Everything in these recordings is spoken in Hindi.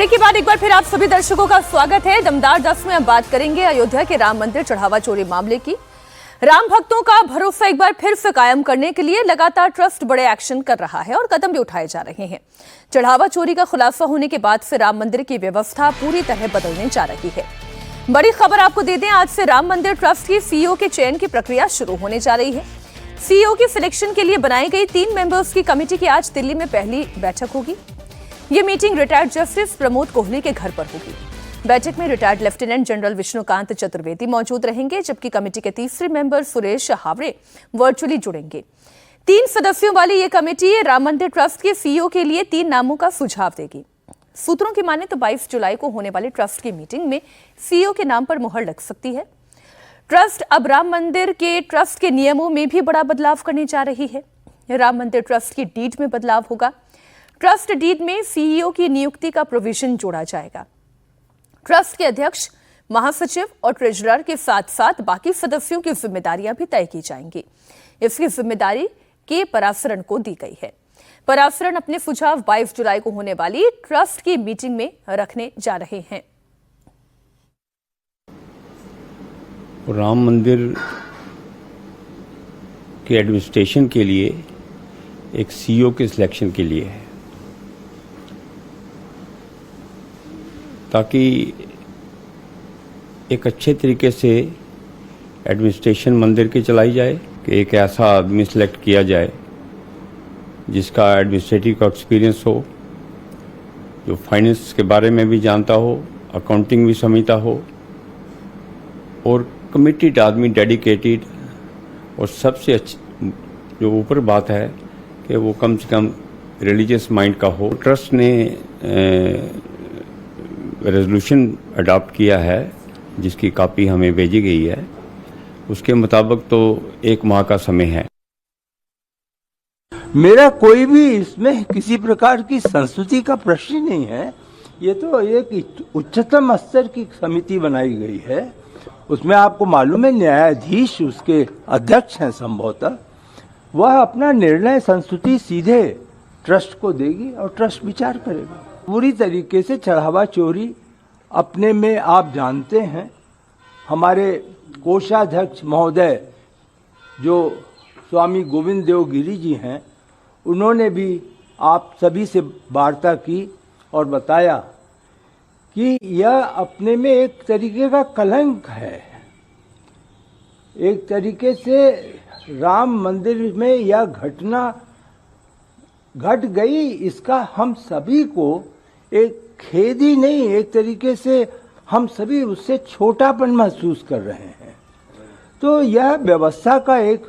ब्रेक के बाद एक बार फिर आप सभी दर्शकों का स्वागत है। दमदार 10 में हम बात करेंगे अयोध्या के राम मंदिर चढ़ावा चोरी मामले की। राम भक्तों का भरोसा एक बार फिर से कायम करने के लिए लगातार ट्रस्ट बड़े एक्शन कर रहा है और कदम भी उठाए जा रहे हैं। चढ़ावा चोरी का खुलासा होने के बाद से राम मंदिर की व्यवस्था पूरी तरह बदलने जा रही है। बड़ी खबर आपको दे दें, आज से राम मंदिर ट्रस्ट की सीईओ के चयन की प्रक्रिया शुरू होने जा रही है। सीईओ की सिलेक्शन के लिए बनाई गई 3 मेंबर्स की कमेटी की आज दिल्ली में पहली बैठक होगी। ये meeting retired justice Pramod Kohli के घर पर होगी। बैठक में retired lieutenant general Vishnukant Chaturvedi मौजूद रहेंगे, जबकि कमेटी के तीसरे मेंबर सुरेश हावड़े वर्चुअली जुड़ेंगे। 3 सदस्यों वाली ये कमेटी राम मंदिर ट्रस्ट के सीईओ के लिए 3 नामों का सुझाव देगी। सूत्रों की माने तो 22 जुलाई को होने वाली ट्रस्ट की मीटिंग में सीईओ के नाम पर मुहर लग सकती है। ट्रस्ट अब राम मंदिर के ट्रस्ट के नियमों में भी बड़ा बदलाव करने जा रही है। राम मंदिर ट्रस्ट की डीड में बदलाव होगा। ट्रस्ट डीड में सीईओ की नियुक्ति का प्रोविजन जोड़ा जाएगा। ट्रस्ट के अध्यक्ष, महासचिव और ट्रेजरर के साथ साथ बाकी सदस्यों की जिम्मेदारियां भी तय की जाएंगी। इसकी जिम्मेदारी के पराशरण को दी गई है। पराशरण अपने सुझाव 22 जुलाई को होने वाली ट्रस्ट की मीटिंग में रखने जा रहे हैं। राम मंदिर के एडमिनिस्ट्रेशन के लिए एक सीईओ के सिलेक्शन के लिए है, ताकि एक अच्छे तरीके से एडमिनिस्ट्रेशन मंदिर की चलाई जाए कि एक ऐसा आदमी सेलेक्ट किया जाए जिसका एडमिनिस्ट्रेटिव का एक्सपीरियंस हो, जो फाइनेंस के बारे में भी जानता हो, अकाउंटिंग भी समझता हो और कमिटेड आदमी, डेडिकेटेड, और सबसे अच्छी जो ऊपर बात है कि वो कम से कम रिलीजियस माइंड का हो। ट्रस्ट ने रेजोल्यूशन अडॉप्ट किया है जिसकी कॉपी हमें भेजी गई है। उसके मुताबिक तो 1 माह का समय है। मेरा कोई भी इसमें किसी प्रकार की संस्तुति का प्रश्न ही नहीं है। ये तो एक उच्चतम स्तर की समिति बनाई गई है। उसमें आपको मालूम है न्यायाधीश उसके अध्यक्ष हैं संभवतः। वह अपना निर्णय संस्तुति सीधे ट्रस्ट को देगी और ट्रस्ट विचार करेगा। पूरी तरीके से चढ़ावा चोरी अपने में आप जानते हैं, हमारे कोषाध्यक्ष महोदय जो स्वामी गोविंद देव गिरी जी हैं, उन्होंने भी आप सभी से वार्ता की और बताया कि यह अपने में एक तरीके का कलंक है। एक तरीके से राम मंदिर में यह घटना घट गई, इसका हम सभी को एक खेद ही नहीं, एक तरीके से हम सभी उससे छोटापन महसूस कर रहे हैं। तो यह व्यवस्था का एक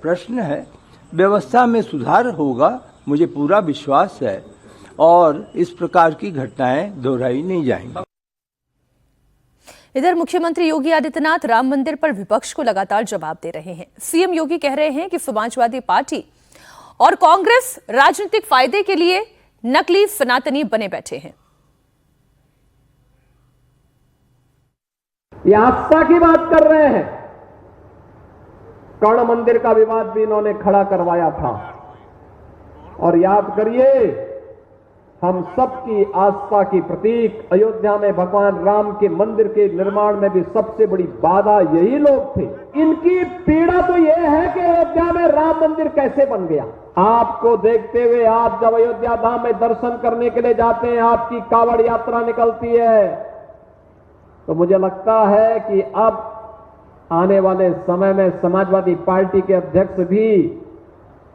प्रश्न है। व्यवस्था में सुधार होगा, मुझे पूरा विश्वास है, और इस प्रकार की घटनाएं दोहराई नहीं जाएंगी। इधर मुख्यमंत्री योगी आदित्यनाथ राम मंदिर पर विपक्ष को लगातार जवाब दे रहे हैं। सीएम योगी कह रहे हैं कि समाजवादी पार्टी और कांग्रेस राजनीतिक फायदे के लिए नकली सनातनी बने बैठे हैं। ये आस्था की बात कर रहे हैं। कर्ण मंदिर का विवाद भी इन्होंने खड़ा करवाया था, और याद करिए, हम सबकी आस्था की प्रतीक अयोध्या में भगवान राम के मंदिर के निर्माण में भी सबसे बड़ी बाधा यही लोग थे। इनकी पीड़ा तो यह है कि अयोध्या में राम मंदिर कैसे बन गया। आपको देखते हुए आप जब अयोध्या धाम में दर्शन करने के लिए जाते हैं, आपकी कावड़ यात्रा निकलती है, तो मुझे लगता है कि अब आने वाले समय में समाजवादी पार्टी के अध्यक्ष भी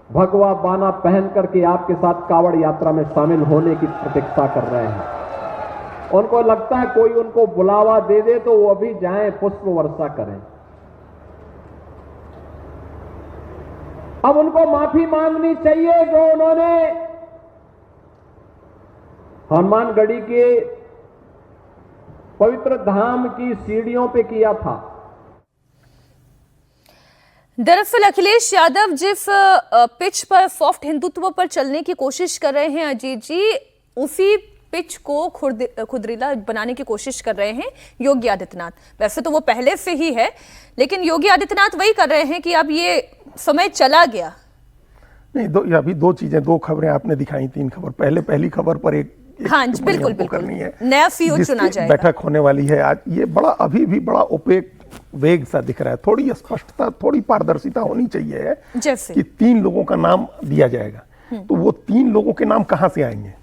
भगवा बाना पहन करके आपके साथ कावड़ यात्रा में शामिल होने की प्रतीक्षा कर रहे हैं। उनको लगता है कोई उनको बुलावा दे दे तो वो अभी जाएं, पुष्प वर्षा करें। अब उनको माफी मांगनी चाहिए जो उन्होंने हनुमानगढ़ी के पवित्र धाम की सीढ़ियों पे किया था। दरअसल अखिलेश यादव जिस पिच पर सॉफ्ट हिंदुत्व पर चलने की कोशिश कर रहे हैं अजीत जी, उसी पिच को खुदरीला बनाने की कोशिश कर रहे हैं योगी आदित्यनाथ। वैसे तो वो पहले से ही है, लेकिन योगी आदित्यनाथ वही कर रहे हैं कि अब ये समय चला गया। नहीं, अभी 2 चीजें, 2 खबरें आपने दिखाई, 3 खबर। पहली खबर पर हाँ जी, टिप्पणी बिल्कुल हमको बिल्कुल करनी है। नया सीओ जिसकी चुना जाएगा। बैठक होने वाली है आज, ये बड़ा अभी भी बड़ा ओपेक वेग सा दिख रहा है। थोड़ी स्पष्टता, थोड़ी पारदर्शिता होनी चाहिए जैसे कि 3 लोगों का नाम दिया जाएगा, तो वो 3 लोगों के नाम कहां से आएंगे।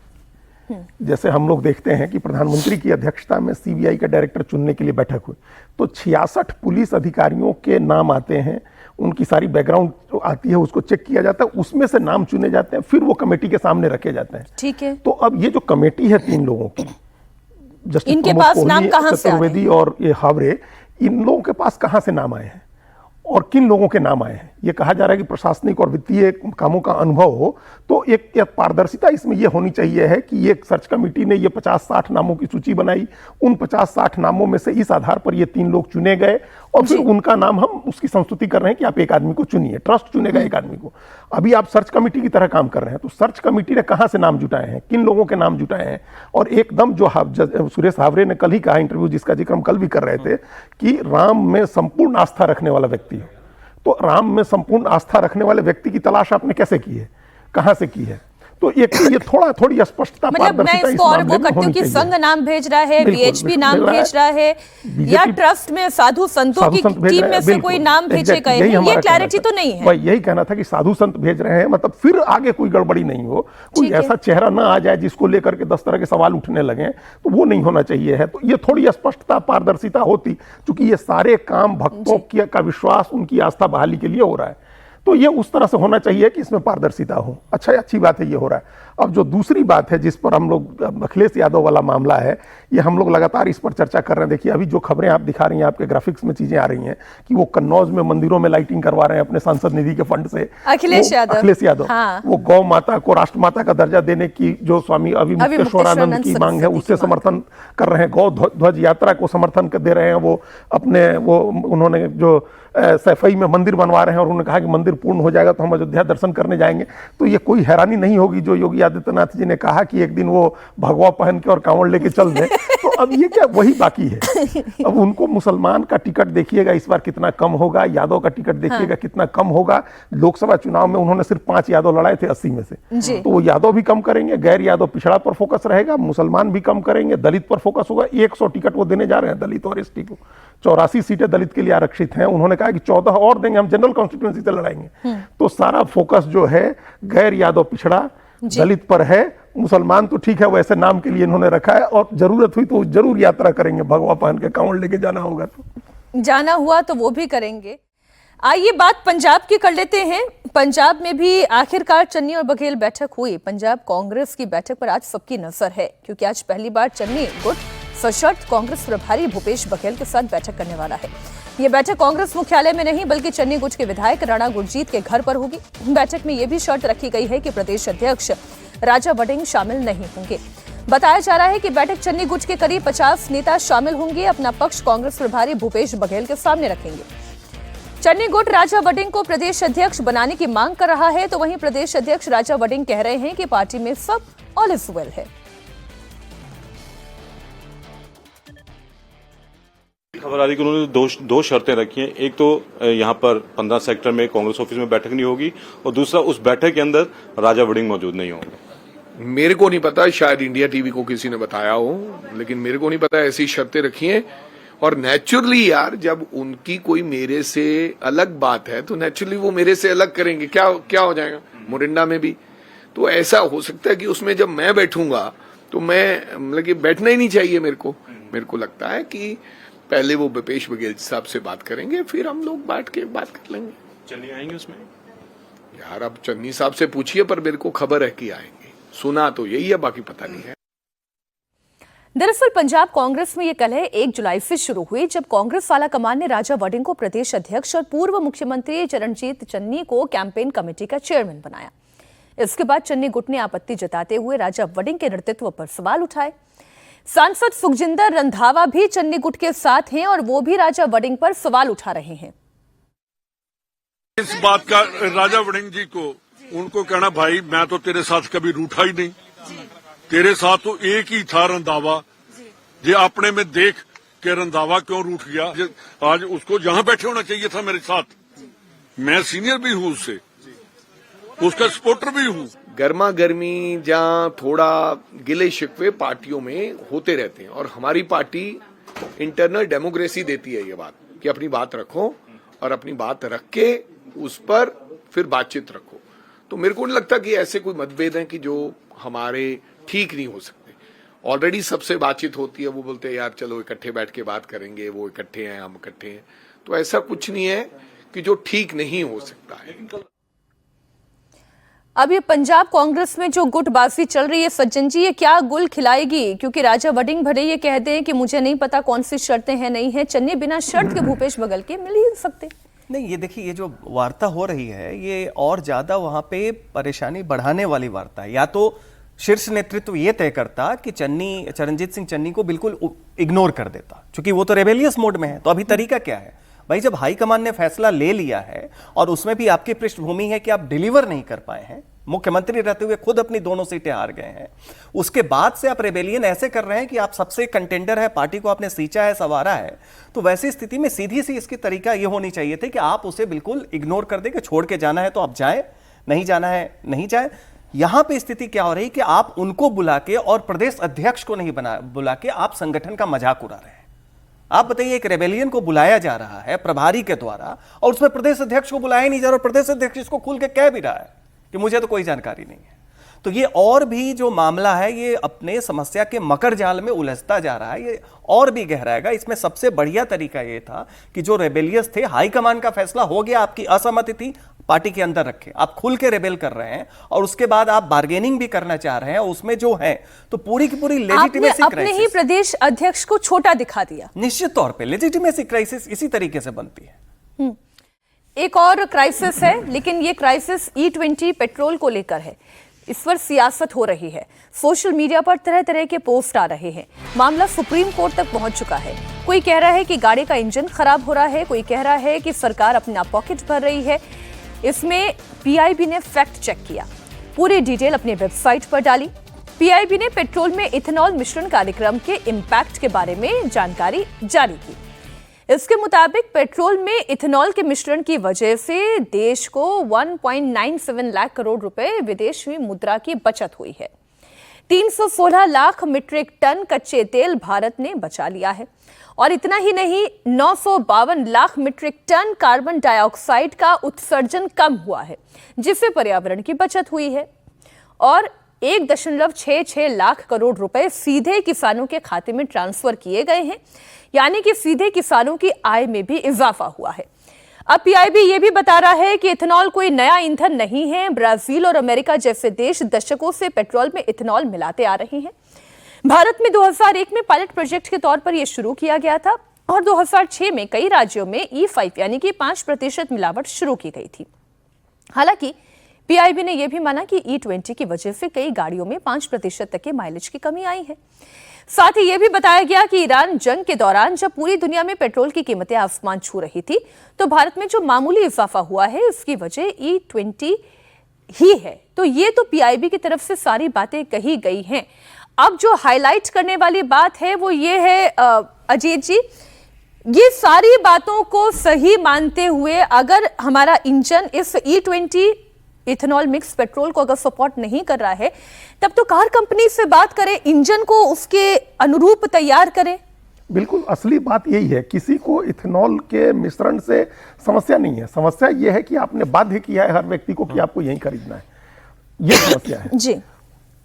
जैसे हम लोग देखते हैं कि प्रधानमंत्री की अध्यक्षता में सीबीआई का डायरेक्टर चुनने के लिए बैठक हुई, तो 66 पुलिस अधिकारियों के नाम आते हैं, उनकी सारी बैकग्राउंड जो आती है उसको चेक किया जाता है, उसमें से नाम चुने जाते हैं, फिर वो कमेटी के सामने रखे जाते हैं। ठीक है, तो अब ये जो कमेटी है 3 लोगों की, जस्टिस इनके प्रमोद पास नाम कोहली, कहां से आ रहे हैं? चतुर्वेदी और ये हावरे, इन लोगों के पास कहां से नाम आए हैं और किन लोगों के नाम आए हैं। ये कहा जा रहा है कि प्रशासनिक और वित्तीय कामों का अनुभव हो, तो एक पारदर्शिता इसमें यह होनी चाहिए है कि ये सर्च कमेटी ने ये 50-60 नामों की सूची बनाई, उन 50-60 नामों में से इस आधार पर ये 3 लोग चुने गए और फिर उनका नाम हम उसकी संस्तुति कर रहे हैं कि आप एक आदमी को चुनिए, ट्रस्ट चुनेगा एक आदमी को। अभी आप सर्च कमेटी की तरह काम कर रहे हैं, तो सर्च कमेटी ने कहां से नाम जुटाए हैं, किन लोगों के नाम जुटाए हैं। और एकदम जो सुरेश हावरे ने कल ही कहा इंटरव्यू, जिसका जिक्र हम कल भी कर रहे थे, कि राम में संपूर्ण आस्था रखने वाला व्यक्ति हो, तो राम में संपूर्ण आस्था रखने वाले व्यक्ति की तलाश आपने कैसे की है, कहां से की है। तो ये थोड़ी स्पष्टता, मतलब मैं पारदर्शिता इस इसको और मामले वो में करती हूँ होनी कि चाहिए। संघ नाम भेज रहा है, बिल्कुल, बीएचपी नाम मिल रहा भेज रहा है, या BJP ट्रस्ट में साधु संतों साधु की संत भेज टीम रहे में हैं, से बिल्कुल, कोई नाम भेजे exactly, गए यही हैं, ये हमारा क्लैरिटी कहना तो नहीं था। है। भाई यही कहना था कि साधु संत भेज रहे हैं, मतलब फिर आगे कोई गड़बड़ी नहीं हो, कोई ठीक है। ऐसा चेहरा ना आ जाए जिसको लेकर के 10 तरह के सवाल उठने लगे, तो वो नहीं होना चाहिए है। तो ये थोड़ी स्पष्टता, पारदर्शिता होती, क्योंकि ये सारे काम भक्तों का विश्वास, उनकी आस्था बहाली के लिए हो रहा है, तो ये उस तरह से होना चाहिए कि इसमें पारदर्शिता हो। अच्छी बात है, ये हो रहा है। अब जो दूसरी बात है जिस पर हम लोग, अखिलेश यादव वाला मामला है, ये हम लोग लगातार इस पर चर्चा कर रहे हैं। देखिए अभी जो खबरें आप दिखा रही हैं, आपके ग्राफिक्स में चीजें आ रही हैं कि वो कन्नौज में मंदिरों में लाइटिंग करवा रहे हैं अपने सांसद निधि के फंड से। अखिलेश यादव, हाँ। वो गौ माता को राष्ट्रमाता का दर्जा देने की जो स्वामी अविमुक्तेश्वरानंद की मांग है, उससे समर्थन कर रहे हैं। गौ ध्वज यात्रा को समर्थन दे रहे हैं। वो अपने उन्होंने जो सैफई में मंदिर बनवा रहे हैं और उन्होंने कहा कि मंदिर पूर्ण हो जाएगा तो हम अयोध्या दर्शन करने जाएंगे। तो ये कोई हैरानी नहीं होगी जो योगी आदित्यनाथ जी ने कहा कि एक दिन वो भगवा पहन के और कांवड़ लेके चल दें। तो अब ये क्या वही बाकी है। अब उनको मुसलमान का टिकट देखिएगा इस बार कितना कम होगा, यादव का टिकट देखिएगा कितना कम होगा। लोकसभा चुनाव में उन्होंने सिर्फ 5 यादव लड़ाए थे 80 में से, तो वो यादव भी कम करेंगे, गैर यादव पिछड़ा पर फोकस रहेगा, मुसलमान भी कम करेंगे, दलित पर फोकस होगा। 100 टिकट वो देने जा रहे हैं दलित और एसटी को। 84 सीटें दलित के लिए आरक्षित हैं। उन्होंने कहा कि 14 और देंगे, हम जनरल कॉन्स्टिट्यूएंसी से लड़ाएंगे। तो सारा फोकस जो है गैर यादव पिछड़ा दलित पर है। मुसलमान तो ठीक है, वैसे नाम के लिए इन्होंने रखा है, और जरूरत हुई तो जरूर यात्रा करेंगे, भगवा पहन के कांवड़ लेके जाना होगा तो जाना हुआ तो वो भी करेंगे। आइए बात पंजाब की कर लेते हैं। पंजाब में भी आखिरकार चन्नी और बघेल बैठक हुई। पंजाब कांग्रेस की बैठक पर आज सबकी नजर है, क्योंकि आज पहली बार चन्नी गुट सशर्त कांग्रेस प्रभारी भूपेश बघेल के साथ बैठक करने वाला है। यह बैठक कांग्रेस मुख्यालय में नहीं बल्कि चन्नी गुट के विधायक राणा गुरजीत के घर पर होगी। बैठक में यह भी शर्त रखी गई है कि प्रदेश अध्यक्ष राजा वड़िंग शामिल नहीं होंगे। बताया जा रहा है कि बैठक चन्नी गुट के करीब 50 नेता शामिल होंगे, अपना पक्ष कांग्रेस प्रभारी भूपेश बघेल के सामने रखेंगे। चन्नी गुट राजा वड़िंग को प्रदेश अध्यक्ष बनाने की मांग कर रहा है, तो वहीं प्रदेश अध्यक्ष राजा वड़िंग कह रहे हैं कि पार्टी में सब ऑल इज वेल है। खबर आ रही कि उन्होंने दो शर्तें रखी हैं। एक तो यहाँ पर 15 सेक्टर में कांग्रेस ऑफिस में बैठक नहीं होगी, और दूसरा उस बैठक के अंदर राजा वड़िंग मौजूद नहीं होंगे। मेरे को नहीं पता, शायद इंडिया टीवी को किसी ने बताया हो, लेकिन मेरे को नहीं पता ऐसी शर्तें रखी हैं। और नेचुरली यार, जब उनकी कोई मेरे से अलग बात है तो नेचुरली वो मेरे से अलग करेंगे। क्या हो जाएगा मोरिंडा में भी। तो ऐसा हो सकता है कि उसमें जब मैं बैठूंगा तो मैं मतलब कि बैठना ही नहीं चाहिए मेरे को लगता है कि पहले वो भूपेश बघेल साहब से बात करेंगे, फिर हम लोग बैठ के बात कर लेंगे। चन्नी आएंगे उसमें? यार अब चन्नी साहब से पूछिए, पर मेरे को खबर है कि आएंगे। सुना तो यही है, बाकी पता नहीं है। दरअसल पंजाब कांग्रेस में यह कलह 1 जुलाई से शुरू हुई, जब कांग्रेस आला कमान ने राजा वड़िंग को प्रदेश अध्यक्ष और पूर्व मुख्यमंत्री चरणजीत चन्नी को कैंपेन कमेटी का चेयरमैन बनाया। इसके बाद चन्नी गुट ने आपत्ति जताते हुए राजा वड़िंग के नेतृत्व पर सवाल उठाए। सांसद सुखजिंदर रंधावा भी चन्नी गुट के साथ हैं और वो भी राजा वड़िंग पर सवाल उठा रहे हैं। इस बात का राजा वड़िंग जी को उनको कहना, भाई मैं तो तेरे साथ कभी रूठा ही नहीं, तेरे साथ तो एक ही था रंधावा। ये अपने में देख के रंधावा क्यों रूठ गया। आज उसको जहां बैठे होना चाहिए था मेरे साथ। मैं सीनियर भी हूं उससे, उसका सपोर्टर भी हूं। गर्मा गर्मी जहां थोड़ा गिले शिकवे पार्टियों में होते रहते हैं, और हमारी पार्टी इंटरनल डेमोक्रेसी देती है ये बात कि अपनी बात रखो और अपनी बात रख के उस पर फिर बातचीत रखो। तो मेरे को नहीं लगता कि ऐसे कोई मतभेद हैं कि जो हमारे ठीक नहीं हो सकते। ऑलरेडी सबसे बातचीत होती है, वो बोलते हैं यार चलो इकट्ठे बैठ के बात करेंगे, वो इकट्ठे हैं हम इकट्ठे हैं। तो ऐसा कुछ नहीं है कि जो ठीक नहीं हो सकता है। अब ये पंजाब कांग्रेस में जो गुटबाजी चल रही है सज्जन जी, ये क्या गुल खिलाएगी? क्योंकि राजा वड़िंग भले ये कहते हैं कि मुझे नहीं पता कौन सी शर्तें हैं नहीं है, चन्नी बिना शर्त के भूपेश बघेल के मिल ही नहीं सकते। नहीं, ये देखिए, ये जो वार्ता हो रही है ये और ज्यादा वहां पे परेशानी बढ़ाने वाली वार्ता है। या तो शीर्ष नेतृत्व ये तय करता कि चरणजीत सिंह चन्नी को बिल्कुल इग्नोर कर देता, क्योंकि वो तो रेबेलियस मोड में है। तो अभी तरीका क्या है भाई, जब हाईकमान ने फैसला ले लिया है और उसमें भी आपकी पृष्ठभूमि है कि आप डिलीवर नहीं कर पाए हैं, मुख्यमंत्री रहते हुए खुद अपनी दोनों सीटें हार गए हैं, उसके बाद से आप रेबेलियन ऐसे कर रहे हैं कि आप सबसे कंटेंडर है, पार्टी को आपने सींचा है, सवारा है। तो वैसी स्थिति में सीधी सी इसकी तरीका ये होनी चाहिए थी कि आप उसे बिल्कुल इग्नोर कर दें कि छोड़ के जाना है तो आप जाए, नहीं जाना है नहीं जाए। यहां पे स्थिति क्या हो रही कि आप उनको बुला के और प्रदेश अध्यक्ष को नहीं बुला के आप संगठन का मजाक उड़ा रहे हैं। आप बताइए, एक रेबेलियन को बुलाया जा रहा है प्रभारी के द्वारा और उसमें प्रदेश अध्यक्ष को बुलाया नहीं जा रहा, और प्रदेश अध्यक्ष इसको खुल के कह भी रहा है कि मुझे तो कोई जानकारी नहीं है। तो ये और भी जो मामला है ये अपने समस्या के मकर जाल में उलझता जा रहा है, ये और भी गहराएगा। इसमें सबसे बढ़िया तरीका ये था कि जो रेबेलियस थे, हाईकमान का फैसला हो गया, आपकी असहमति थी, पार्टी के अंदर रखे, आप खुल के रेबेल कर रहे हैं और उसके बाद आप बार्गेनिंग भी करना चाह रहे हैं, उसमें जो है तो पूरी की पूरी लेजिटिमेसी अपने ही प्रदेश अध्यक्ष को छोटा दिखा दिया। निश्चित तौर पे लेजिटिमेसी क्राइसिस इसी तरीके से बनती है। एक और क्राइसिस है, लेकिन ये क्राइसिस E20 पेट्रोल को लेकर है। इस पर सियासत हो रही है, सोशल मीडिया पर तरह तरह के पोस्ट आ रहे हैं, मामला सुप्रीम कोर्ट तक पहुंच चुका है। कोई कह रहा है कि गाड़ी का इंजन खराब हो रहा है, कोई कह रहा है कि सरकार अपना पॉकेट भर रही है। इसमें पीआईबी ने फैक्ट चेक किया, पूरी डिटेल अपनी वेबसाइट पर डाली। पीआईबी ने पेट्रोल में इथेनॉल मिश्रण कार्यक्रम के इम्पैक्ट के बारे में जानकारी जारी की। इसके मुताबिक पेट्रोल में इथेनॉल के मिश्रण की वजह से देश को 1.97 लाख करोड़ रुपए विदेशी मुद्रा की बचत हुई है। 316 लाख मीट्रिक टन कच्चे तेल भारत ने बचा लिया है, और इतना ही नहीं, 952 lakh metric ton carbon dioxide का उत्सर्जन कम हुआ है, जिससे पर्यावरण की बचत हुई है। और 1.66 लाख करोड़ रुपए सीधे किसानों के खाते में ट्रांसफर किए गए हैं, यानी कि सीधे किसानों की आय में भी इजाफा हुआ है। अब पीआईबी ये भी बता रहा है कि इथेनॉल कोई नया ईंधन नहीं है। ब्राजील और अमेरिका जैसे देश दशकों से पेट्रोल में इथेनॉल मिलाते आ रहे हैं। भारत में 2001 में पायलट प्रोजेक्ट के तौर पर यह शुरू किया गया था, और 2006 में कई राज्यों में E5 यानी कि 5% मिलावट शुरू की गई थी। हालांकि पीआईबी ने यह भी माना कि E20 की वजह से कई गाड़ियों में 5% तक के माइलेज की कमी आई है। साथ ही यह भी बताया गया कि ईरान जंग के दौरान जब पूरी दुनिया में पेट्रोल की कीमतें आसमान छू रही थी, तो भारत में जो मामूली इजाफा हुआ है इसकी वजह E20 ही है। तो ये तो पीआईबी की तरफ से सारी बातें कही गई हैं। अब जो हाईलाइट करने वाली बात है वो ये है अजीत जी, ये सारी बातों को सही मानते हुए अगर हमारा इंजन इस E20 इथेनॉल मिक्स पेट्रोल को अगर सपोर्ट नहीं कर रहा है, तब तो कार कंपनी से बात करें, इंजन को उसके अनुरूप तैयार करें। बिल्कुल, असली बात यही है, किसी को इथेनॉल के मिश्रण से समस्या नहीं है। समस्या यह है कि आपने बाध्य किया है हर व्यक्ति को कि आपको यही खरीदना है, ये समस्या है जी।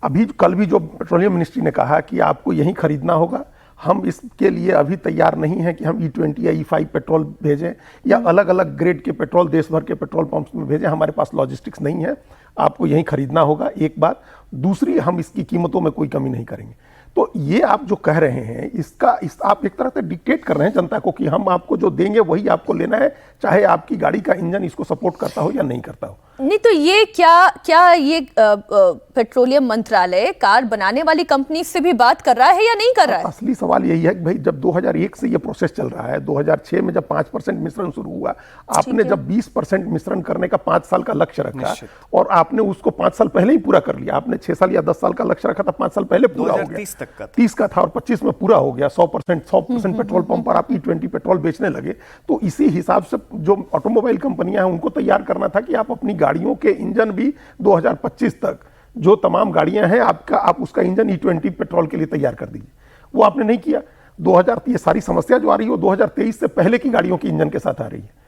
अभी कल भी जो पेट्रोलियम मिनिस्ट्री ने कहा कि आपको यही खरीदना होगा, हम इसके लिए अभी तैयार नहीं है कि हम E20 या E5 पेट्रोल भेजें या अलग अलग ग्रेड के पेट्रोल देश भर के पेट्रोल पंप्स में भेजें। हमारे पास लॉजिस्टिक्स नहीं है, आपको यही खरीदना होगा, एक बात। दूसरी, हम इसकी कीमतों में कोई कमी नहीं करेंगे। तो ये आप जो कह रहे हैं आप एक तरह से डिक्टेट कर रहे हैं जनता को कि हम आपको जो देंगे वही आपको लेना है, चाहे आपकी गाड़ी का इंजन इसको सपोर्ट करता हो या नहीं करता हो। नहीं तो ये क्या ये पेट्रोलियम मंत्रालय कार बनाने वाली कंपनी से भी बात कर रहा है या नहीं कर रहा है? असली सवाल यही है कि भाई जब 2001 से ये प्रोसेस चल रहा है, 2006 में जब 5% मिश्रण शुरू हुआ, आपने जब 20% मिश्रण करने का 5 साल का लक्ष्य रखा और आपने उसको 5 साल पहले ही पूरा कर लिया। आपने 6 साल या 10 साल का लक्ष्य रखा था, 5 साल पहले पूरा हो गया, 30 का था और 25 में पूरा हो गया। 100% पेट्रोल पंप पर आप E20 पेट्रोल बेचने लगे। तो इसी हिसाब से जो ऑटोमोबाइल कंपनियां हैं उनको तैयार करना था कि आप अपनी गाड़ियों के इंजन भी 2025 तक जो तमाम गाड़ियां हैं आप उसका इंजन E20 पेट्रोल के लिए तैयार कर दीजिए। वो आपने नहीं किया। 2000 ये सारी समस्या जो आ रही है वो 2023 से पहले की गाड़ियों के इंजन के साथ आ रही है।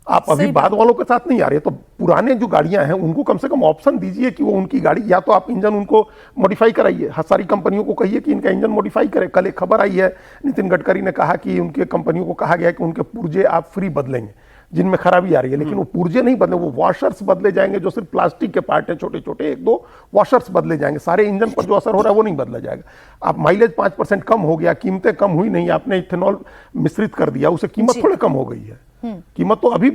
आप अभी बाद वालों के साथ नहीं आ रहे। तो पुराने जो गाड़ियां हैं उनको कम से कम ऑप्शन दीजिए कि वो उनकी गाड़ी, या तो आप इंजन उनको मॉडिफाई कराइए। सारी कंपनियों को कहिए कि इनका इंजन मॉडिफाई करें। कल एक खबर आई है, नितिन गडकरी ने कहा कि उनके कंपनियों को कहा गया है कि उनके पुर्जे आप फ्री बदलेंगे जिनमें खराबी आ रही है, लेकिन वो पुर्जे नहीं बदले, वो वॉशर्स बदले जाएंगे जो सिर्फ प्लास्टिक के पार्ट हैं, छोटे छोटे 1-2 वॉशर्स बदले जाएंगे। सारे इंजन पर जो असर हो रहा है वो नहीं बदला जाएगा। आप माइलेज 5% कम हो गया, कीमतें कम हुई नहीं, आपने इथेनॉल मिश्रित कर दिया, उसे कीमत थोड़े कम हो गई है। कीमत तो अभी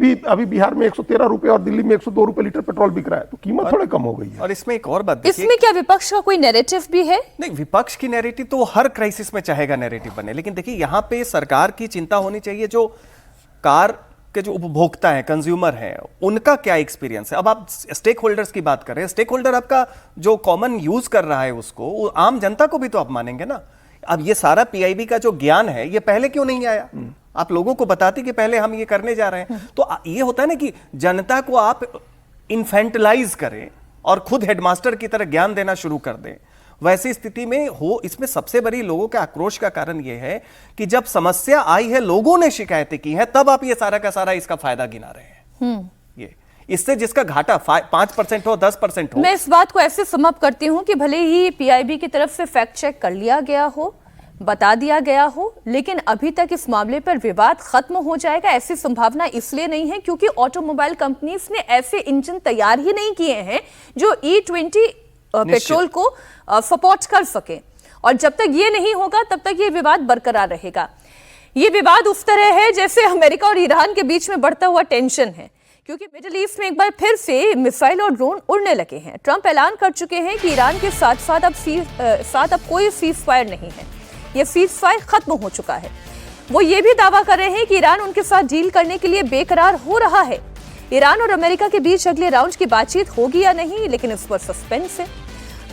बिहार में 113 रुपए और दिल्ली में 102 रुपए लीटर पेट्रोल बिक रहा है, तो कीमत थोड़े कम हो गई है। और इसमें एक और बात देखिए, इसमें क्या विपक्ष का कोई नैरेटिव भी है? नहीं, विपक्ष की नैरेटिव तो हर क्राइसिस में चाहेगा नैरेटिव बने, लेकिन देखिए यहाँ पे सरकार की चिंता होनी चाहिए जो कार के जो उपभोक्ता हैं, कंज्यूमर हैं, उनका क्या एक्सपीरियंस है। अब आप स्टेक होल्डर्स की बात कर रहे हैं, स्टेक होल्डर आपका जो कॉमन यूज कर रहा है उसको, वो आम जनता को भी तो आप मानेंगे ना। अब ये सारा पीआईबी का जो ज्ञान है ये पहले क्यों नहीं आया? आप लोगों को बताते कि पहले हम ये करने जा रहे हैं। तो ये होता है ना कि जनता को आप इन्फेंटलाइज करें और खुद हेडमास्टर की तरह ज्ञान देना शुरू कर दें। वैसी स्थिति में हो, इसमें सबसे बड़ी लोगों के आक्रोश का कारण यह है कि जब समस्या आई है, लोगों ने शिकायतें की है, तब आप ये सारा का सारा इसका फायदा गिना रहे हैं। ये इससे जिसका घाटा 5% हो, 10% हो। मैं इस बात को ऐसे समाप्त करती हूं कि भले ही पीआईबी की तरफ से फैक्ट चेक कर लिया गया हो, बता दिया गया हो, लेकिन अभी तक इस मामले पर विवाद खत्म हो जाएगा ऐसी संभावना इसलिए नहीं है क्योंकि ऑटोमोबाइल कंपनीज ने ऐसे इंजन तैयार ही नहीं किए हैं जो E20 पेट्रोल को सपोर्ट कर सके। और जब तक ये नहीं होगा तब तक ये विवाद बरकरार रहेगा। ये विवाद उस तरह है जैसे अमेरिका और ईरान के बीच में बढ़ता हुआ टेंशन है, क्योंकि मिडिल ईस्ट में एक बार फिर से मिसाइल और ड्रोन उड़ने लगे हैं। ट्रंप ऐलान कर चुके हैं कि ईरान के साथ अब कोई सीज फायर नहीं है, ये सीज फायर खत्म हो चुका है। वो ये भी दावा कर रहे हैं कि ईरान उनके साथ डील करने के लिए बेकरार हो रहा है। ईरान और अमेरिका के बीच अगले राउंड की बातचीत होगी या नहीं, लेकिन इस पर सस्पेंस है।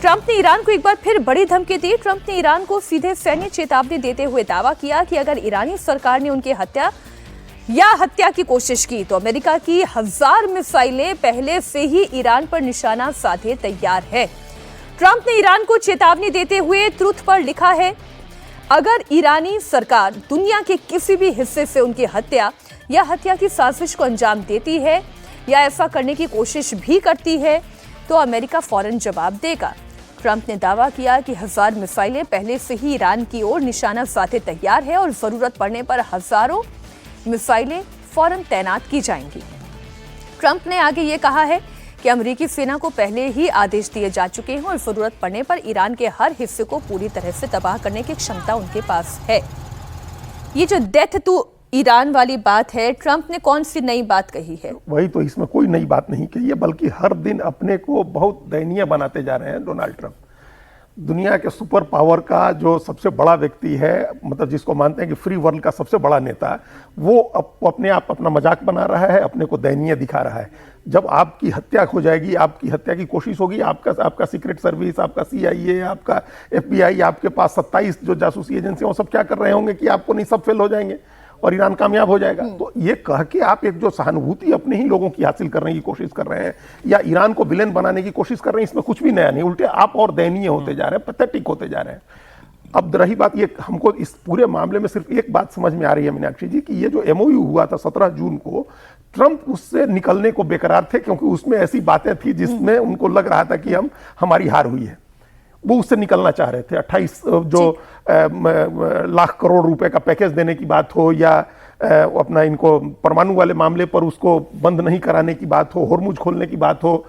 ट्रंप ने ईरान को एक बार फिर बड़ी धमकी दी। ट्रंप ने ईरान को सीधे सैन्य चेतावनी देते हुए दावा किया कि अगर ईरानी सरकार ने उनकी हत्या की कोशिश की तो अमेरिका की 1000 मिसाइलें पहले से ही ईरान पर निशाना साधे तैयार है। ट्रंप ने ईरान को चेतावनी देते हुए ट्रुथ पर लिखा है, अगर ईरानी सरकार दुनिया के किसी भी हिस्से से उनकी हत्या की साजिश को अंजाम देती है या ऐसा करने की कोशिश भी करती है तो अमेरिका फौरन जवाब देगा। ट्रंप ने दावा किया कि 1000 मिसाइलें पहले से ही ईरान की ओर निशाना साधे तैयार है और जरूरत पड़ने पर हजारों मिसाइलें फौरन तैनात की जाएंगी। ट्रंप ने आगे ये कहा है कि अमेरिकी सेना को पहले ही आदेश दिए जा चुके हैं और जरूरत पड़ने पर ईरान के हर हिस्से को पूरी तरह से तबाह करने की क्षमता उनके पास है। ये जो डेथ टू ईरान वाली बात है, ट्रंप ने कौन सी नई बात कही है? वही तो, इसमें कोई नई बात नहीं कही है, बल्कि हर दिन अपने को बहुत दयनीय बनाते जा रहे हैं डोनाल्ड ट्रंप। दुनिया के सुपर पावर का जो सबसे बड़ा व्यक्ति है, मतलब जिसको मानते हैं कि फ्री वर्ल्ड का सबसे बड़ा नेता, वो अपने आप अपना मजाक बना रहा है, अपने को दयनीय दिखा रहा है। जब आपकी हत्या हो जाएगी, आपकी हत्या की कोशिश होगी, आपका सीक्रेट सर्विस, आपका CIA, आपका FBI, आपके पास 27 जो जासूसी एजेंसी, वो सब क्या कर रहे होंगे कि आपको नहीं सब फेल हो जाएंगे और ईरान कामयाब हो जाएगा। तो ये कह के आप एक जो सहानुभूति अपने ही लोगों की हासिल करने की कोशिश कर रहे हैं या ईरान को विलेन बनाने की कोशिश कर रहे हैं, इसमें कुछ भी नया नहीं, उल्टे आप और दयनीय होते जा रहे हैं, पैथेटिक होते जा रहे हैं। अब रही बात, ये हमको इस पूरे मामले में सिर्फ एक बात समझ में आ रही है मीनाक्षी जी, कि ये जो MOU हुआ था 17 जून को, ट्रंप उससे निकलने को बेकरार थे क्योंकि उसमें ऐसी बातें थी जिसमें उनको लग रहा था कि हमारी हार हुई है। वो उससे निकलना चाह रहे थे। 28 जो लाख करोड़ रुपए का पैकेज देने की बात हो या अपना इनको परमाणु वाले मामले पर उसको बंद नहीं कराने की बात हो, होर्मुज खोलने की बात हो,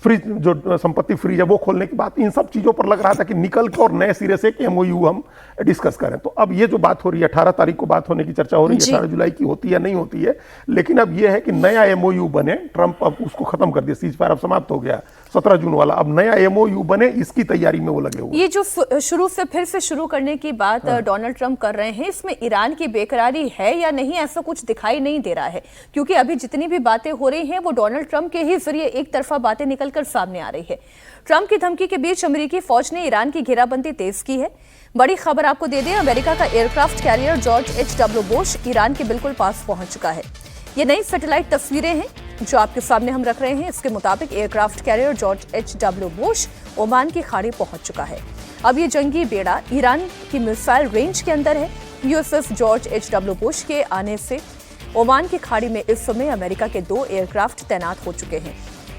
फ्रीज जो संपत्ति फ्रीज है वो खोलने की बात, इन सब चीजों पर लग रहा था कि निकल के और नए सिरे से MOU हम डिस्कस करें। तो अब ये जो बात हो रही है, 18 तारीख को बात होने की चर्चा हो रही है, 18 जुलाई की होती है नहीं होती है, लेकिन अब ये है कि नया MOU बने। ट्रंप अब उसको खत्म कर दिया, सीज फायर अब समाप्त हो गया 17 जून वाला, अब नया MOU बने, इसकी तैयारी में वो लगे हुए। ये जो शुरू से फिर से शुरू करने की बात डोनाल्ड ट्रंप कर रहे हैं, इसमें ईरान की बेकरारी है या नहीं, ऐसा कुछ दिखाई नहीं दे रहा है, क्योंकि अभी जितनी भी बातें हो रही हैं वो डोनाल्ड ट्रंप के ही जरिए एक तरफा बातें निकलकर सामने आ रही है। ट्रंप की धमकी के बीच अमेरिकी फौज ने ईरान की घेराबंदी तेज की है। बड़ी खबर आपको दे दें, अमेरिका का aircraft carrier George H.W. Bush Iran के बिल्कुल पास पहुंच चुका है। ये नई सैटेलाइट तस्वीरें हैं जो आपके सामने हम रख रहे हैं। इसके मुताबिक aircraft carrier George H.W. Bush Oman की खाड़ी पहुंच चुका है। अब ये जंगी बेड़ा ईरान की मिसाइल रेंज के अंदर है। USS George H.W. बुश के आने से ओमान की खाड़ी में इस समय अमेरिका के 2 एयरक्राफ्ट तैनात हो चुके हैं।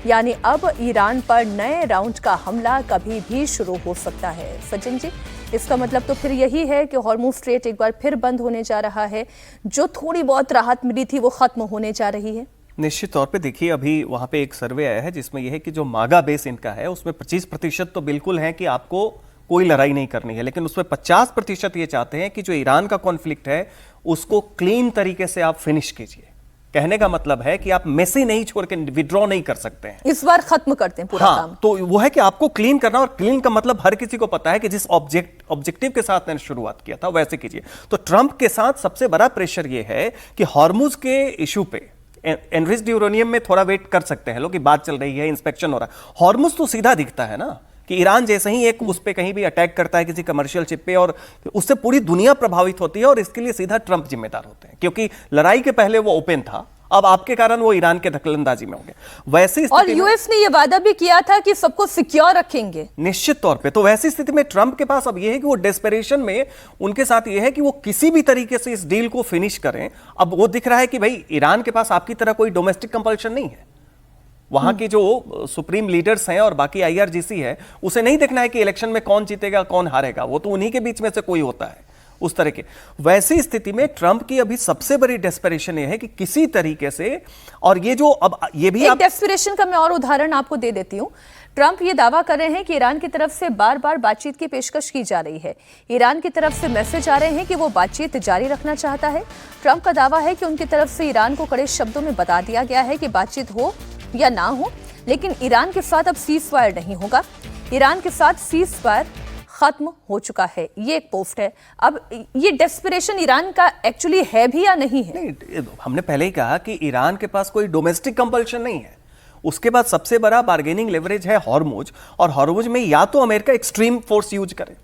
यानी अब ईरान पर नए राउंड का हमला कभी भी शुरू हो सकता है। सचिन जी, इसका मतलब तो फिर यही है कि हॉर्मुज़ स्ट्रेट एक बार फिर बंद होने जा रहा है। जो थोड़ी बहुत राहत मिली थी वो खत्म होने जा रही है। निश्चित तौर पे देखिए, अभी वहां पे एक सर्वे आया है जिसमें यह है कि जो मागा बेस इनका है उसमें 25% तो बिल्कुल है कि आपको कोई लड़ाई नहीं करनी है, लेकिन उसमें 50% ये चाहते हैं कि जो ईरान का कॉन्फ्लिक्ट है उसको क्लीन तरीके से आप फिनिश कीजिए। कहने का मतलब है कि आप मेसी नहीं छोड़ के विड्रॉ नहीं कर सकते हैं, इस बार खत्म करते हैं पूरा काम। तो वो है कि आपको क्लीन करना, और क्लीन का मतलब हर किसी को पता है कि जिस ऑब्जेक्टिव के साथ मैंने शुरुआत किया था वैसे कीजिए। तो ट्रंप के साथ सबसे बड़ा प्रेशर ये है कि हॉर्मुज के इशू पे एनरिच्ड यूरेनियम में थोड़ा वेट कर सकते हैं लोग कि बात चल रही है, इंस्पेक्शन हो रहा है। हॉर्मुज तो सीधा दिखता है ना कि ईरान जैसे ही एक उस पे कहीं भी अटैक करता है किसी कमर्शियल शिप पे, और उससे पूरी दुनिया प्रभावित होती है, और इसके लिए सीधा ट्रंप जिम्मेदार होते हैं, क्योंकि लड़ाई के पहले वो ओपन था, अब आपके कारण वो ईरान के दखलंदाजी में होंगे। वैसी और यूएस ने ये वादा भी किया था कि सबको सिक्योर रखेंगे। निश्चित तौर पे। तो वैसी स्थिति में ट्रंप के पास अब ये है कि वो डेस्परेशन में उनके साथ ये है कि वो किसी भी तरीके से इस डील को फिनिश करें। अब वो दिख रहा है कि भाई ईरान के पास आपकी तरह कोई डोमेस्टिक कंपल्शन नहीं है। वहां की जो सुप्रीम लीडर्स हैं और बाकी IRGC है, उसे नहीं देखना है कि इलेक्शन में कौन जीतेगा कौन हारेगा, वो तो उन्हीं के बीच में से कोई होता है उस तरह के। वैसी स्थिति में ट्रंप की अभी सबसे बड़ी डेस्परेशन ये है कि किसी तरीके से, और ये जो अब ये भी एक डेस्परेशन का मैं और उदाहरण आपको दे देती हूं। ट्रंप ये दावा कर रहे हैं कि ईरान की तरफ से बार बार बातचीत की पेशकश की जा रही है। ईरान की तरफ से मैसेज आ रहे हैं कि वो बातचीत जारी रखना चाहता है। ट्रंप का दावा है कि उनकी तरफ से ईरान को कड़े शब्दों में बता दिया गया है कि बातचीत हो या ना हो, लेकिन ईरान के साथ अब सीज़फायर नहीं होगा। ईरान के साथ सीज़फायर खत्म हो चुका है। ये एक पोस्ट है। अब ये डेस्परेशन ईरान का एक्चुअली है भी या नहीं है? नहीं, हमने पहले ही कहा कि ईरान के पास कोई डोमेस्टिक कंपल्शन नहीं है। उसके बाद सबसे बड़ा बार्गेनिंग लेवरेज है हॉर्मुज, और हॉर्मुज में या तो अमेरिका एक्सट्रीम फोर्स यूज करे,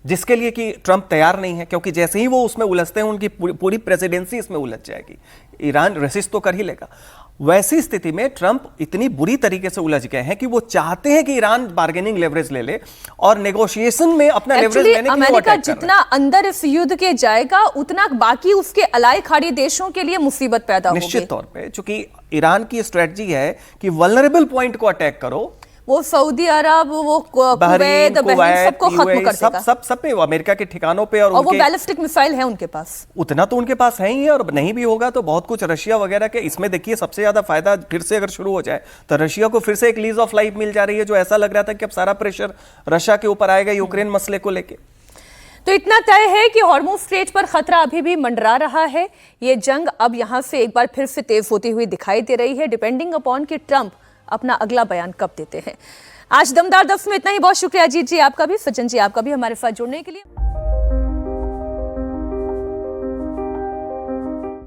जिसके लिए कि ट्रंप तैयार नहीं है, क्योंकि जैसे ही वो उसमें उलझते हैं उनकी पूरी प्रेसिडेंसी इसमें उलझ जाएगी। ईरान रेसिस्ट तो कर ही लेगा। वैसी स्थिति में ट्रंप इतनी बुरी तरीके से उलझ गए हैं कि वो चाहते हैं कि ईरान बार्गेनिंग लेवरेज ले ले और नेगोशिएशन में अपना लेवरेज लेने के लिए अमेरिका जितना अंदर इस युद्ध के जाएगा उतना बाकी उसके अलाय खाड़ी देशों के लिए मुसीबत पैदा होगी। निश्चित तौर पे, चूंकि ईरान की स्ट्रेटजी है कि वल्नरेबल पॉइंट को अटैक करो, वो सऊदी अरब, वो कुवैत, बहरीन, सबको खत्म कर देगा। सब पे, अमेरिका के ठिकानों पे, और वो बैलिस्टिक मिसाइल है उनके पास, उतना तो उनके पास है ही है, और नहीं भी होगा तो बहुत कुछ रशिया वगैरह के। इसमें देखिए सबसे ज्यादा फायदा फिर से अगर शुरू हो जाए तो रशिया को फिर से एक लीज ऑफ लाइफ मिल जा रही है, जो ऐसा लग रहा था कि अब सारा प्रेशर रशिया के ऊपर आएगा यूक्रेन मसले को लेके। तो इतना तय है कि हॉर्मुज़ स्ट्रेट पर खतरा अभी भी मंडरा रहा है। ये जंग अब यहां से एक बार फिर से तेज होती हुई दिखाई दे रही है, डिपेंडिंग अपॉन कि ट्रंप अपना अगला बयान कब देते हैं। आज दमदार 10 में इतना ही। बहुत शुक्रिया अजीत जी आपका भी, सचिन जी आपका भी हमारे साथ जुड़ने के लिए।